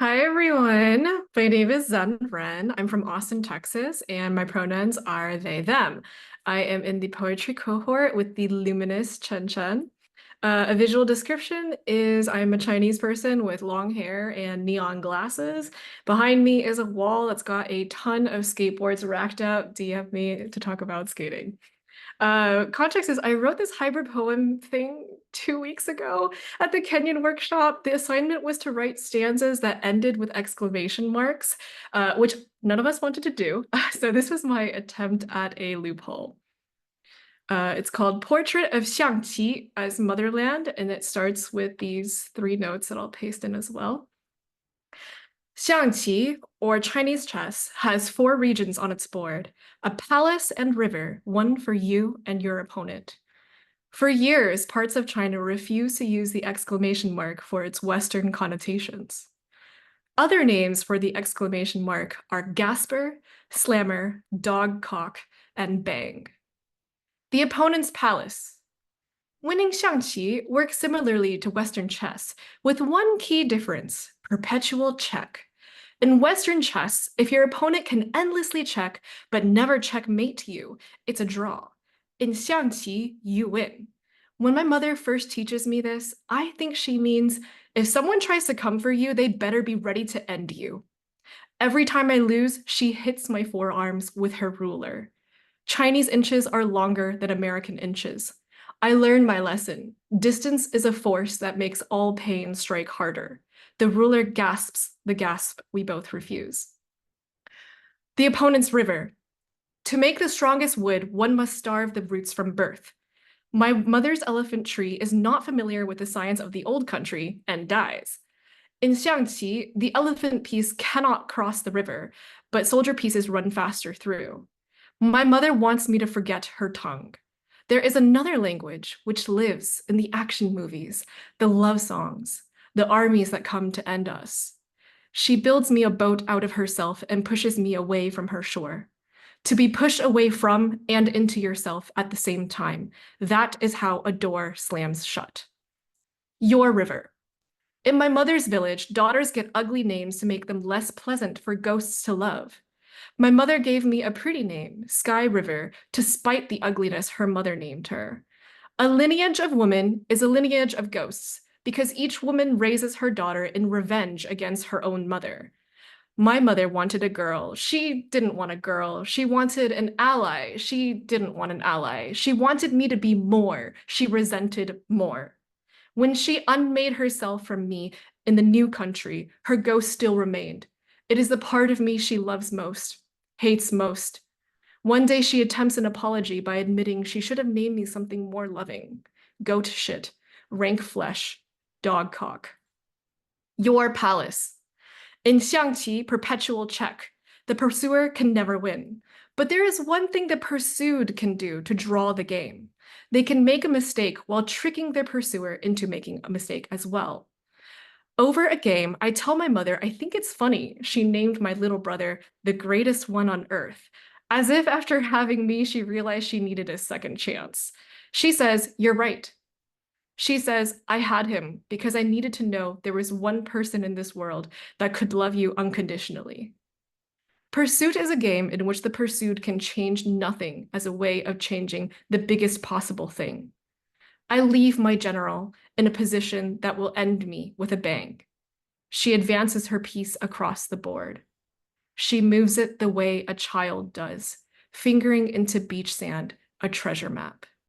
Hi everyone. My name is Zen Ren. I'm from Austin, Texas, and my pronouns are they, them. I am in the poetry cohort with the luminous Chen Chen. A visual description is I'm a Chinese person with long hair and neon glasses. Behind me is a wall that's got a ton of skateboards racked up. DM me to talk about skating. Context is I wrote this hybrid poem thing 2 weeks ago at the Kenyon workshop. The assignment was to write stanzas that ended with exclamation marks, which none of us wanted to do. So this was my attempt at a loophole. It's called Portrait of Xiangqi as Motherland, and it starts with these three notes that I'll paste in as well. Xiangqi, or Chinese chess, has four regions on its board, a palace and river, one for you and your opponent. For years, parts of China refused to use the exclamation mark for its Western connotations. Other names for the exclamation mark are Gasper, Slammer, Dogcock, and Bang. The opponent's palace. Winning Xiangqi works similarly to Western chess, with one key difference: perpetual check. In Western chess, if your opponent can endlessly check but never checkmate you, it's a draw. In Xiangqi, you win. When my mother first teaches me this, I think she means if someone tries to come for you, they better be ready to end you. Every time I lose, she hits my forearms with her ruler. Chinese inches are longer than American inches. I learned my lesson. Distance is a force that makes all pain strike harder. The ruler gasps the gasp we both refuse. The opponent's river. To make the strongest wood, one must starve the roots from birth. My mother's elephant tree is not familiar with the science of the old country and dies. In Xiangqi, the elephant piece cannot cross the river, but soldier pieces run faster through. My mother wants me to forget her tongue. There is another language which lives in the action movies, the love songs, the armies that come to end us. She builds me a boat out of herself and pushes me away from her shore. To be pushed away from and into yourself at the same time, that is how a door slams shut. Your river. In my mother's village, daughters get ugly names to make them less pleasant for ghosts to love. My mother gave me a pretty name, Sky River, to spite the ugliness her mother named her. A lineage of women is a lineage of ghosts, because each woman raises her daughter in revenge against her own mother. My mother wanted a girl. She didn't want a girl. She wanted an ally. She didn't want an ally. She wanted me to be more. She resented more. When she unmade herself from me in the new country, her ghost still remained. It is the part of me she loves most, hates most. One day she attempts an apology by admitting she should have named me something more loving. Goat shit, rank flesh, dog cock. Your palace. In Xiangqi, perpetual check. The pursuer can never win. But there is one thing the pursued can do to draw the game. They can make a mistake while tricking their pursuer into making a mistake as well. Over a game, I tell my mother I think it's funny she named my little brother the greatest one on earth, as if after having me, she realized she needed a second chance. She says, "You're right." She says, "I had him because I needed to know there was one person in this world that could love you unconditionally." Pursuit is a game in which the pursued can change nothing as a way of changing the biggest possible thing. I leave my general in a position that will end me with a bang. She advances her piece across the board. She moves it the way a child does, fingering into beach sand a treasure map.